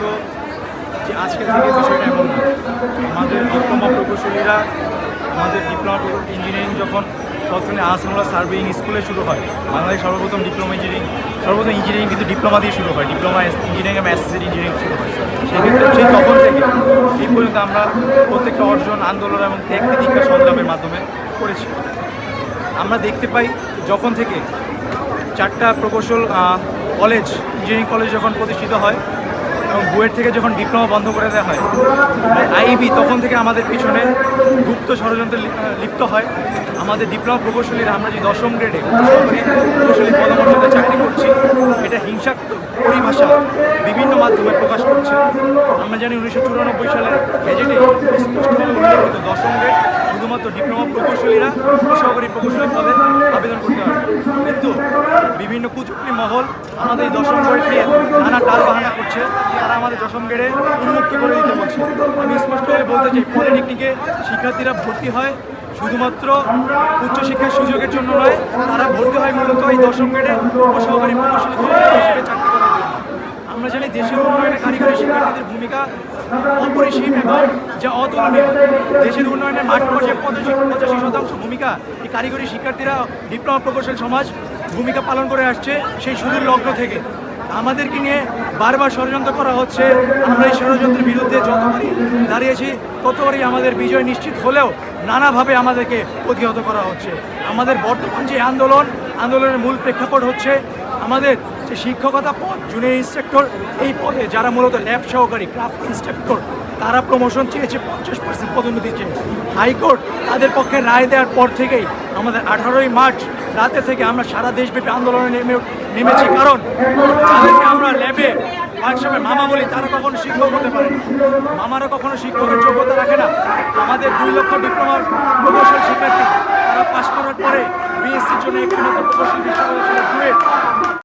কিন্তু যে আজকে থেকে বিষয়টা এমন না। আমাদের ডিপ্লোমা প্রকৌশলীরা আমাদের ডিপ্লোমা ইঞ্জিনিয়ারিং যখন প্রথমে আসামলা সার্ভেইং স্কুলে শুরু হয়, বাংলাদেশ সর্বপ্রথম ইঞ্জিনিয়ারিং কিন্তু ডিপ্লোমা দিয়ে শুরু হয়, ডিপ্লোমা ইঞ্জিনিয়ারিং এবং অ্যাসোসিয়েট ইঞ্জিনিয়ারিং শুরু হয়। সেক্ষেত্রে সেই তখন থেকে এই পর্যন্ত আমরা প্রত্যেকটা অর্জন, আন্দোলন এবং ত্যাগ তিতিক্ষা সংগ্রামের মাধ্যমে করেছি। আমরা দেখতে পাই যখন থেকে 4টা প্রকৌশল কলেজ, ইঞ্জিনিয়ারিং কলেজ যখন প্রতিষ্ঠিত হয় এবং বুয়েট থেকে যখন ডিপ্লোমা বন্ধ করে দেওয়া হয়, আইবি তখন থেকে আমাদের পিছনে গুপ্ত ষড়যন্ত্রে লিপ্ত হয়। আমাদের ডিপ্লোমা প্রকৌশলীরা আমরা যে 10ম গ্রেডে প্রকৌশলী পদমর্যাদা চাকরি করছি, এটা হিংসাত্মক পরিভাষা বিভিন্ন মাধ্যমে প্রকাশ করছে। আমরা জানি 1994 সালের গেজেটে স্পষ্টভাবে উল্লেখিত 10ম গ্রেড শুধুমাত্র ডিপ্লোমা প্রকৌশলীরা সহকারী প্রকৌশলী পদে আবেদন করতে পারবে, কিন্তু বিভিন্ন কুচুকরি মহল আমাদের এই 10ম গ্রেড নিয়ে নানা টাল বাহানা করছে। তারা আমাদের 10ম গ্রেডে উন্মুক্ত করে দিতে বলছে। আমি স্পষ্টভাবে বলতে চাই, পলিটেকনিকে শিক্ষার্থীরা ভর্তি হয় শুধুমাত্র উচ্চশিক্ষার সুযোগের জন্য নয়, তারা ভর্তি হয় মূলত এই 10ম গ্রেডে সহকারী প্রকৌশলী হিসেবে চাকরি করার জন্য। আমরা জানি দেশের উন্নয়নে কারিগরি শিক্ষার্থীদের ভূমিকা অপরিসীম এবং যা অতুলনীয়। দেশের উন্নয়নের মাঠ পর্যায়ে 85% ভূমিকা এই কারিগরি শিক্ষার্থীরা ডিপ্লোমা প্রকৌশল সমাজ ভূমিকা পালন করে আসছে সেই সুদূর লগ্ন থেকে। আমাদেরকে নিয়ে বারবার ষড়যন্ত্র করা হচ্ছে। আমরা এই ষড়যন্ত্রের বিরুদ্ধে যতবারই দাঁড়িয়েছি ততবারই আমাদের বিজয় নিশ্চিত হলেও নানাভাবে আমাদেরকে প্রতিহত করা হচ্ছে। আমাদের বর্তমান যে আন্দোলনের মূল প্রেক্ষাপট হচ্ছে আমাদের যে শিক্ষকতা পদ, জুনিয়র ইন্সট্রাক্টর, এই পদে যারা মূলত ল্যাব সহকারী, ক্রাফট ইন্সট্রাক্টর, তারা প্রমোশন চেয়েছে 50% পদোন্নতি চেয়ে। হাইকোর্ট তাদের পক্ষে রায় দেওয়ার পর থেকেই আমাদের 18ই মার্চ রাতে থেকে আমরা সারা দেশব্যাপী আন্দোলনে নেমেছি। কারণ যাদেরকে আমরা ল্যাবে অনেক সময় মামা বলি, তারা কখনো শিক্ষক হতে পারে না। মামারা কখনো শিক্ষকের যোগ্যতা রাখে না। আমাদের 2 লক্ষ ডিপ্লোমার প্রকৌশল শিক্ষার্থী তারা পাশ করার পরে বিএসসির জন্য একটি মাত্র প্রকৌশল বিশ্ববিদ্যালয়